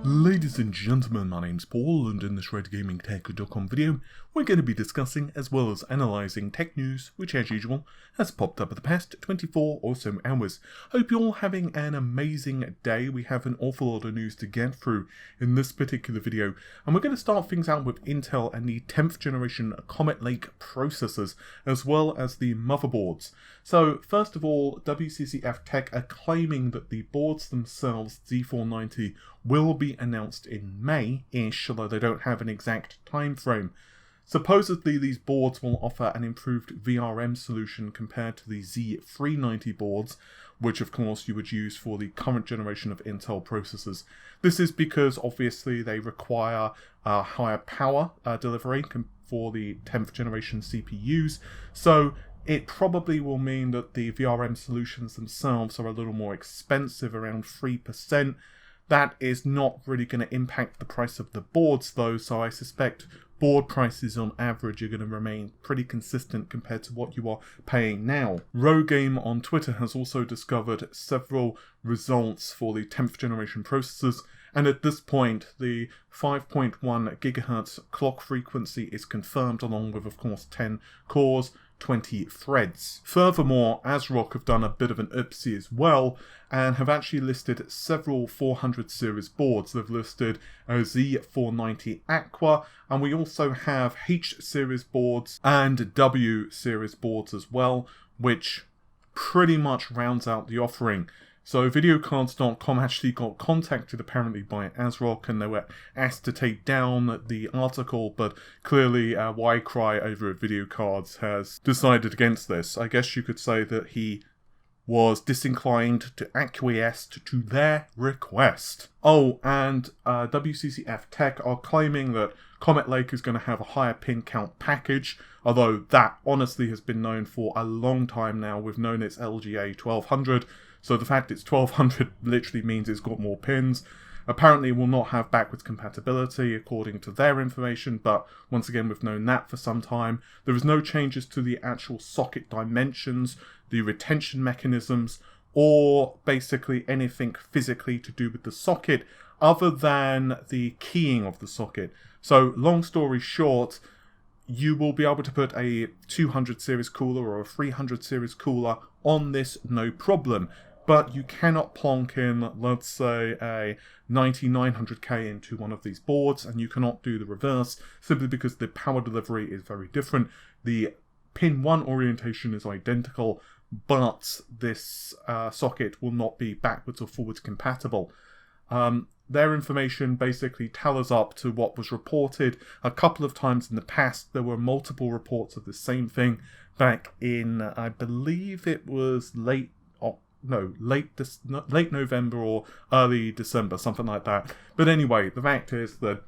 Ladies and gentlemen, my name's Paul, and in this RedGamingTech.com video, we're going to be discussing as well as analysing tech news, which as usual, has popped up in the past 24 or so hours. Hope you're all having an amazing day. We have an awful lot of news to get through in this particular video, and we're going to start things out with Intel and the 10th generation Comet Lake processors, as well as the motherboards. So, first of all, WCCF Tech are claiming that the boards themselves, Z490, will be announced in May-ish, although they don't have an exact time frame. Supposedly these boards will offer an improved VRM solution compared to the Z490 boards, which of course you would use for the current generation of Intel processors. This is because obviously they require higher power delivery for the 10th generation CPUs, so it probably will mean that the VRM solutions themselves are a little more expensive, around 3%. That is not really going to impact the price of the boards though, so I suspect board prices on average are going to remain pretty consistent compared to what you are paying now. Rogame on Twitter has also discovered several results for the 10th generation processors, and at this point the 5.1 GHz clock frequency is confirmed, along with of course 10 cores, 20 threads. Furthermore, ASRock have done a bit of an oopsie as well and have actually listed several 400 series boards. They've listed a Z490 Aqua, and we also have H series boards and W series boards as well, which pretty much rounds out the offering. So videocards.com actually got contacted apparently by ASRock, and they were asked to take down the article, but clearly Ycry over at Videocards has decided against this. I guess you could say that he was disinclined to acquiesce to their request. Oh, and WCCF Tech are claiming that Comet Lake is going to have a higher pin count package, although that honestly has been known for a long time now. We've known it's LGA 1200. So the fact it's 1200 literally means it's got more pins. Apparently it will not have backwards compatibility according to their information, but once again we've known that for some time. There is no changes to the actual socket dimensions, the retention mechanisms, or basically anything physically to do with the socket other than the keying of the socket. So long story short, you will be able to put a 200 series cooler or a 300 series cooler on this no problem. But you cannot plonk in, let's say, a 9900K into one of these boards, and you cannot do the reverse, simply because the power delivery is very different. The pin 1 orientation is identical, but this socket will not be backwards or forwards compatible. Their information basically tallies up to what was reported a couple of times in the past. There were multiple reports of the same thing back in, I believe it was late November or early December, something like that. But anyway, the fact is that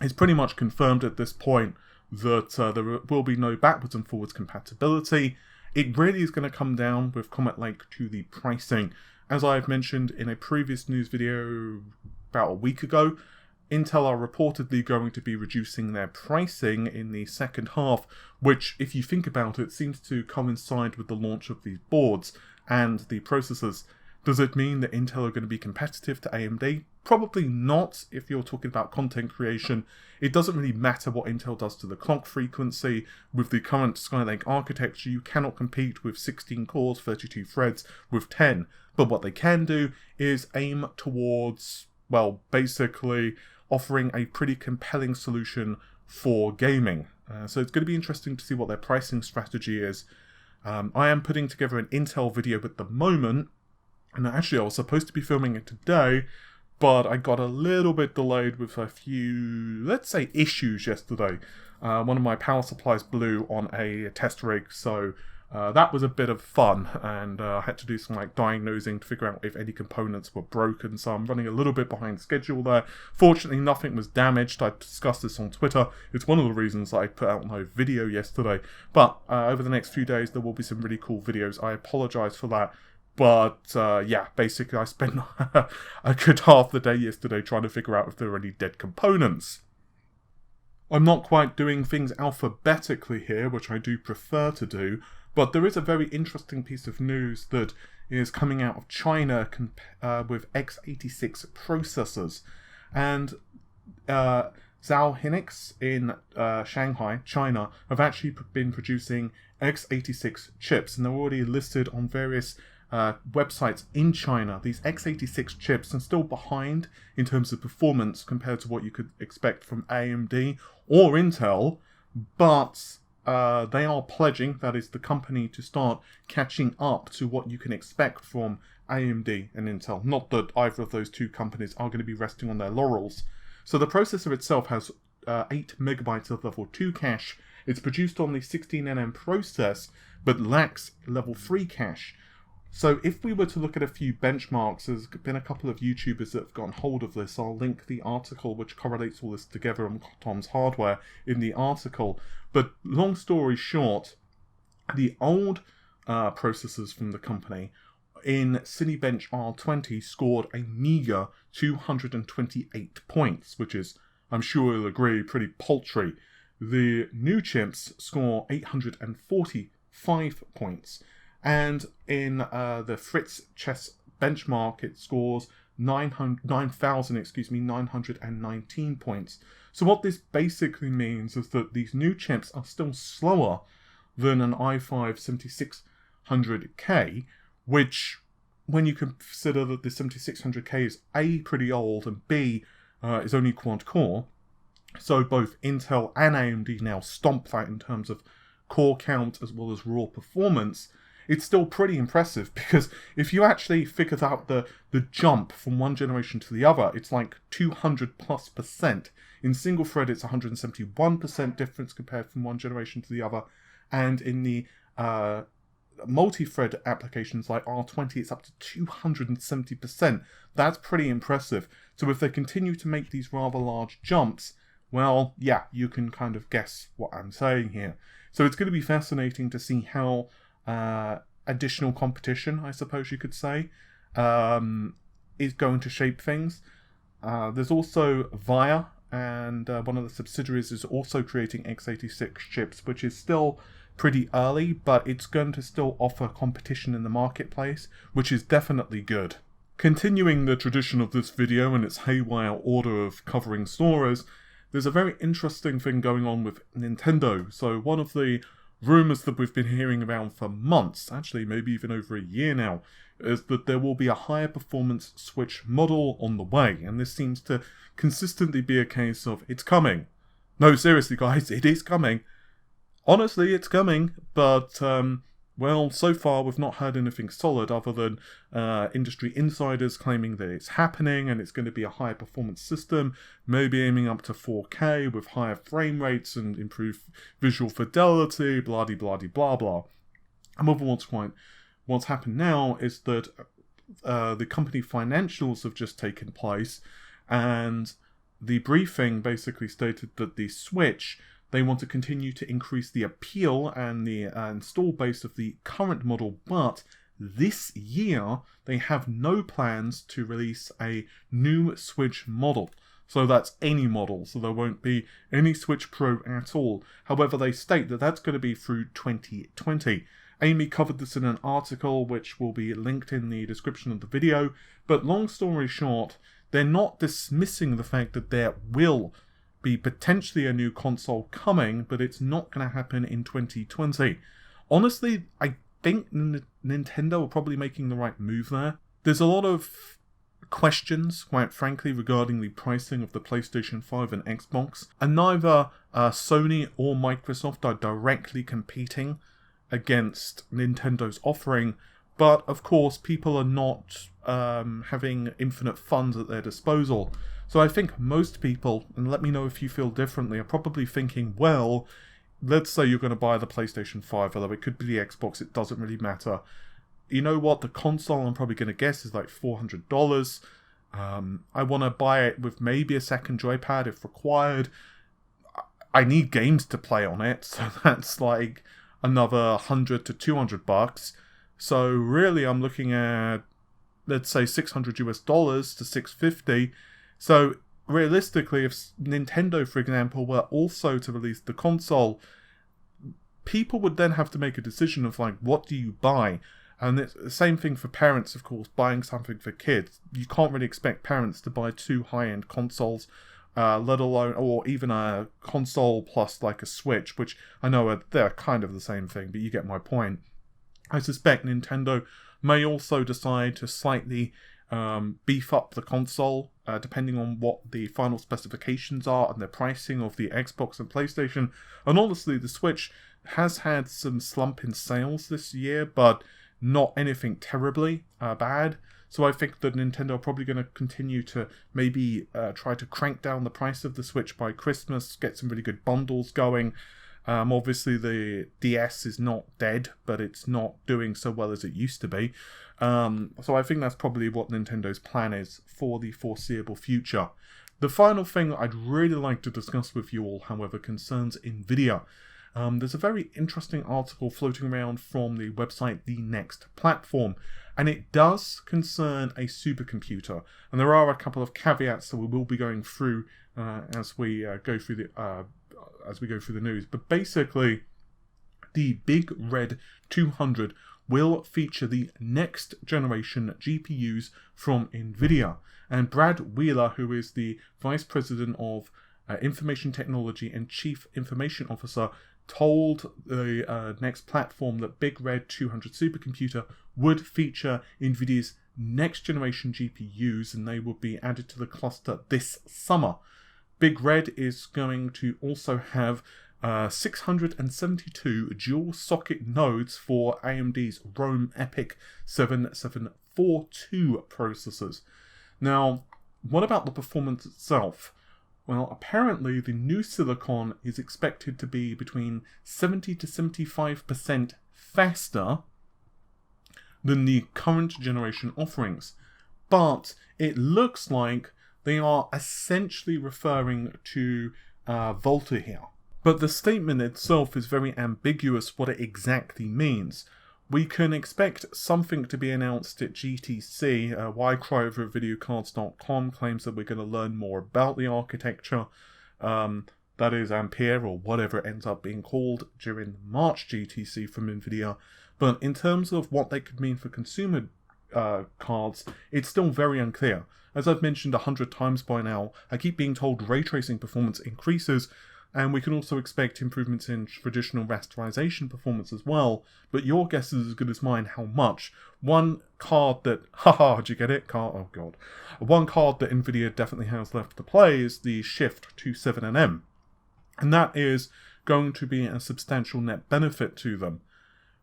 it's pretty much confirmed at this point that there will be no backwards and forwards compatibility. It really is going to come down with Comet Lake to the pricing. As I've mentioned in a previous news video about a week ago, Intel are reportedly going to be reducing their pricing in the second half, which, if you think about it, seems to coincide with the launch of these boards and the processors. Does it mean that Intel are going to be competitive to AMD? Probably not if you're talking about content creation. It doesn't really matter what Intel does to the clock frequency. With the current Skylake architecture, you cannot compete with 16 cores, 32 threads with 10. But what they can do is aim towards, well, basically offering a pretty compelling solution for gaming. So it's going to be interesting to see what their pricing strategy is. I am putting together an Intel video at the moment, and actually I was supposed to be filming it today, but I got a little bit delayed with a few, let's say, issues yesterday. One of my power supplies blew on a test rig, so that was a bit of fun, and I had to do some diagnosing to figure out if any components were broken, so I'm running a little bit behind schedule there. Fortunately, nothing was damaged. I discussed this on Twitter. It's one of the reasons I put out no video yesterday, but over the next few days there will be some really cool videos. I apologise for that, but yeah, basically I spent a good half the day yesterday trying to figure out if there were any dead components. I'm not quite doing things alphabetically here, which I do prefer to do, but there is a very interesting piece of news that is coming out of China with x86 processors. And Zhaoxin in Shanghai, China, have actually been producing x86 chips, and they're already listed on various websites in China. These x86 chips are still behind in terms of performance compared to what you could expect from AMD or Intel, but they are pledging, that is the company, to start catching up to what you can expect from AMD and Intel. Not that either of those two companies are going to be resting on their laurels. So the processor itself has 8 megabytes of level 2 cache. It's produced on the 16nm process, but lacks level 3 cache. So if we were to look at a few benchmarks, there's been a couple of YouTubers that have gotten hold of this. I'll link the article which correlates all this together on Tom's Hardware in the article. But long story short, the old processors from the company in Cinebench R20 scored a meager 228 points, which is, I'm sure you'll agree, pretty paltry. The new chips score 845 points. And in the Fritz Chess benchmark, it scores 9,919 points. So what this basically means is that these new chips are still slower than an i5 7600K, which, when you consider that the 7600K is A, pretty old, and B, is only quad-core, so both Intel and AMD now stomp that in terms of core count as well as raw performance, it's still pretty impressive, because if you actually figure out the jump from one generation to the other, it's like 200+%. In single thread, it's 171% difference compared from one generation to the other, and in the multi-thread applications like R20, it's up to 270%. That's pretty impressive. So if they continue to make these rather large jumps, well, yeah, you can kind of guess what I'm saying here. So it's going to be fascinating to see how additional competition, I suppose you could say, is going to shape things. There's also VIA, and one of the subsidiaries is also creating x86 chips, which is still pretty early, but it's going to still offer competition in the marketplace, which is definitely good. Continuing the tradition of this video and its haywire order of covering stories, there's a very interesting thing going on with Nintendo. So one of the rumours that we've been hearing about for months, actually maybe even over a year now, is that there will be a higher performance Switch model on the way, and this seems to consistently be a case of, it's coming. No, seriously guys, it is coming. Honestly, it's coming, but, well, so far we've not heard anything solid other than industry insiders claiming that it's happening and it's going to be a higher performance system, maybe aiming up to 4K with higher frame rates and improved visual fidelity, blah-de-blah-de-blah-blah. However, what's happened now is that the company financials have just taken place, and the briefing basically stated that the Switch, they want to continue to increase the appeal and the install base of the current model, but this year they have no plans to release a new Switch model. So that's any model, so there won't be any Switch Pro at all. However, they state that that's going to be through 2020. Amy covered this in an article which will be linked in the description of the video, but long story short, they're not dismissing the fact that there will be potentially a new console coming, but it's not going to happen in 2020. Honestly, I think Nintendo are probably making the right move there. There's a lot of questions, quite frankly, regarding the pricing of the PlayStation 5 and Xbox, and neither Sony or Microsoft are directly competing against Nintendo's offering, but of course people are not having infinite funds at their disposal. So I think most people, and let me know if you feel differently, are probably thinking, well, let's say you're going to buy the PlayStation 5, although it could be the Xbox, it doesn't really matter. You know what, the console I'm probably going to guess is like $400. I want to buy it with maybe a second joypad if required. I need games to play on it, so that's like another $100 to $200. So really I'm looking at, let's say, $600 US to $650. So realistically, if Nintendo, for example, were also to release the console, people would then have to make a decision of like, what do you buy? And it's the same thing for parents, of course, buying something for kids. You can't really expect parents to buy 2 high-end consoles, let alone, or even a console plus like a Switch, which I know they're kind of the same thing, but you get my point. I suspect Nintendo may also decide to slightly beef up the console, depending on what the final specifications are and the pricing of the Xbox and PlayStation. And honestly, the Switch has had some slump in sales this year, but not anything terribly bad. So I think that Nintendo are probably going to continue to maybe try to crank down the price of the Switch by Christmas, get some really good bundles going. Obviously the DS is not dead, but it's not doing so well as it used to be. So I think that's probably what Nintendo's plan is for the foreseeable future. The final thing I'd really like to discuss with you all, however, concerns Nvidia. There's a very interesting article floating around from the website The Next Platform, and it does concern a supercomputer. And there are a couple of caveats that we will be going through as we go through the news. But basically, the Big Red 200 will feature the next generation GPUs from Nvidia. And Brad Wheeler, who is the Vice President of Information Technology and Chief Information Officer, told the Next Platform that Big Red 200 supercomputer would feature Nvidia's next generation GPUs, and they will be added to the cluster this summer. Big Red is going to also have 672 dual socket nodes for AMD's Rome EPYC 7742 processors. Now, what about the performance itself? Well, apparently the new silicon is expected to be between 70 to 75% faster than the current generation offerings. But it looks like they are essentially referring to Volta here. But the statement itself is very ambiguous what it exactly means. We can expect something to be announced at GTC. Ycry over at videocards.com claims that we're going to learn more about the architecture. That is Ampere, or whatever it ends up being called, during the March GTC from Nvidia. But in terms of what they could mean for consumer cards, it's still very unclear. As I've mentioned 100 times by now, I keep being told ray tracing performance increases, and we can also expect improvements in traditional rasterization performance as well, but your guess is as good as mine how much. One card that, did you get it? Oh god. One card that Nvidia definitely has left to play is the Shift 27NM, and that is going to be a substantial net benefit to them.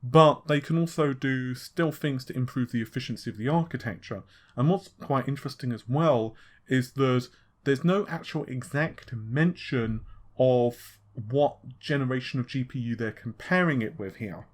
But they can also do still things to improve the efficiency of the architecture. And what's quite interesting as well is that there's no actual exact mention of what generation of GPU they're comparing it with here.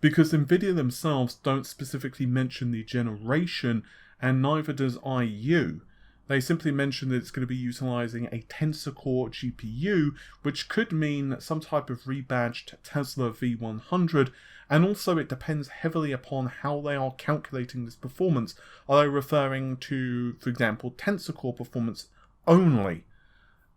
Because Nvidia themselves don't specifically mention the generation, and neither does IU. They simply mention that it's going to be utilizing a Tensor Core GPU, which could mean some type of rebadged Tesla V100, and also it depends heavily upon how they are calculating this performance. Are they referring to, for example, Tensor Core performance only?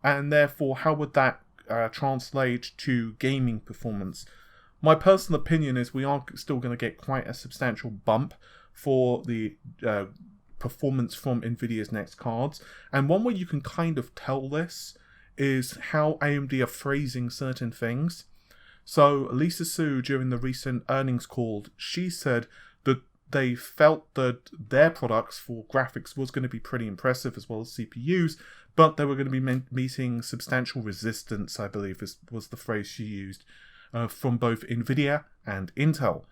And therefore, how would that translate to gaming performance? My personal opinion is we are still going to get quite a substantial bump for the performance from Nvidia's next cards. And one way you can kind of tell this is how AMD are phrasing certain things. So Lisa Su, during the recent earnings call, she said that they felt that their products for graphics was going to be pretty impressive, as well as CPUs, but they were going to be meeting substantial resistance, I believe was the phrase she used, from both Nvidia and Intel.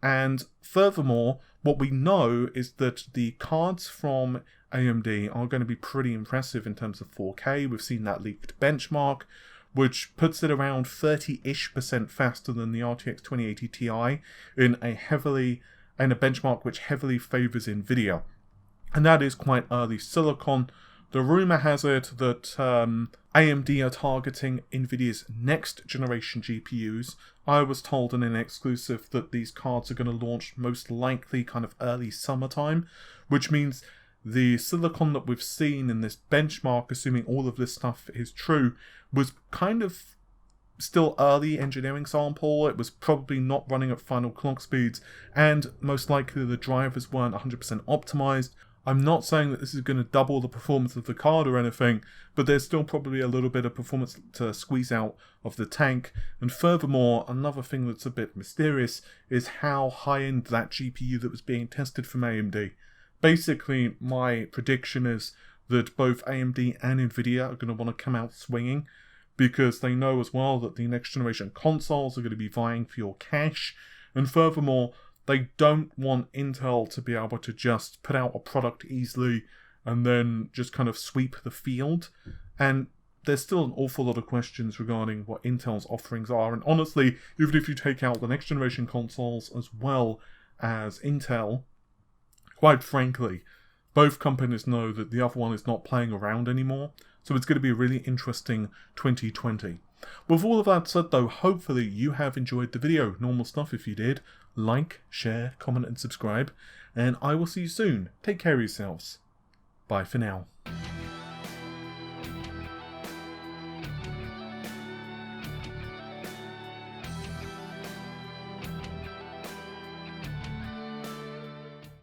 And furthermore, what we know is that the cards from AMD are going to be pretty impressive in terms of 4K. We've seen that leaked benchmark, which puts it around 30-ish% faster than the RTX 2080 Ti in a benchmark which heavily favors Nvidia. And that is quite early silicon. The rumor has it that AMD are targeting Nvidia's next generation GPUs. I was told in an exclusive that these cards are going to launch most likely kind of early summertime, which means the silicon that we've seen in this benchmark, assuming all of this stuff is true, was kind of still early engineering sample, it was probably not running at final clock speeds, and most likely the drivers weren't 100% optimized. I'm not saying that this is going to double the performance of the card or anything, but there's still probably a little bit of performance to squeeze out of the tank. And furthermore, another thing that's a bit mysterious is how high-end that GPU that was being tested from AMD. Basically, my prediction is that both AMD and Nvidia are going to want to come out swinging, because they know as well that the next generation consoles are going to be vying for your cash. And furthermore, they don't want Intel to be able to just put out a product easily and then just kind of sweep the field. And there's still an awful lot of questions regarding what Intel's offerings are. And honestly, even if you take out the next generation consoles as well as Intel, quite frankly, both companies know that the other one is not playing around anymore. So it's going to be a really interesting 2020. With all of that said though, hopefully you have enjoyed the video. Normal stuff if you did. Like, share, comment and subscribe. And I will see you soon. Take care of yourselves. Bye for now.